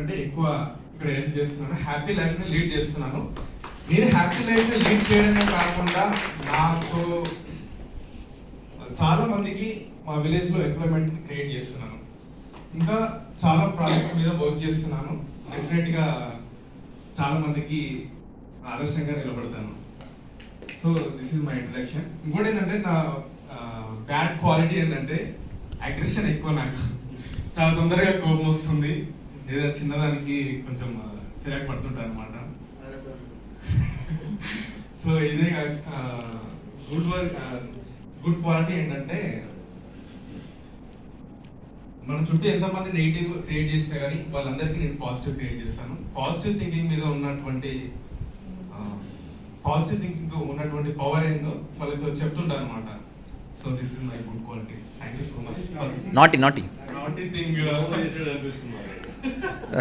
కంటే ఎక్కువ ఇక్కడ ఏం చేస్తున్నాను, హ్యాపీ లైఫ్ని లీడ్ చేస్తున్నాను. నేను హ్యాపీ లైఫ్ని లీడ్ చేయడమే కాకుండా నాకు చాలా మందికి మా విలేజ్లో ఎంప్లాయ్మెంట్ క్రియేట్ చేస్తున్నాను. ఇంకా చాలా ప్రాజెక్ట్స్ మీద వర్క్ చేస్తున్నాను. డెఫినెట్గా చాలా మందికి ఆదర్శంగా నిలబడతాను. So this is my introduction. ఇంకోటి ఏంటంటే నా బ్యాడ్ క్వాలిటీ ఏంటంటే అగ్రెషన్ ఎక్కువ. నాకు చాలా తొందరగా కోపం వస్తుంది, లేదా చిన్నదానికి కొంచెం చిరాకు పడుతుంటాను అనమాట. సో ఇదే గుడ్ క్వాలిటీ ఏంటంటే మన చుట్టూ ఎంతమంది నెగిటివ్ క్రియేట్ చేసినా కానీ వాళ్ళందరికీ నేను పాజిటివ్ క్రియేట్ చేస్తాను. పాజిటివ్ థింకింగ్ మీద ఉన్నటువంటి పవర్ ఏందో వాళ్ళకి చెప్తుంటాను అనమాట. So this is my good quality. Thank you so much. నాటి థింగ్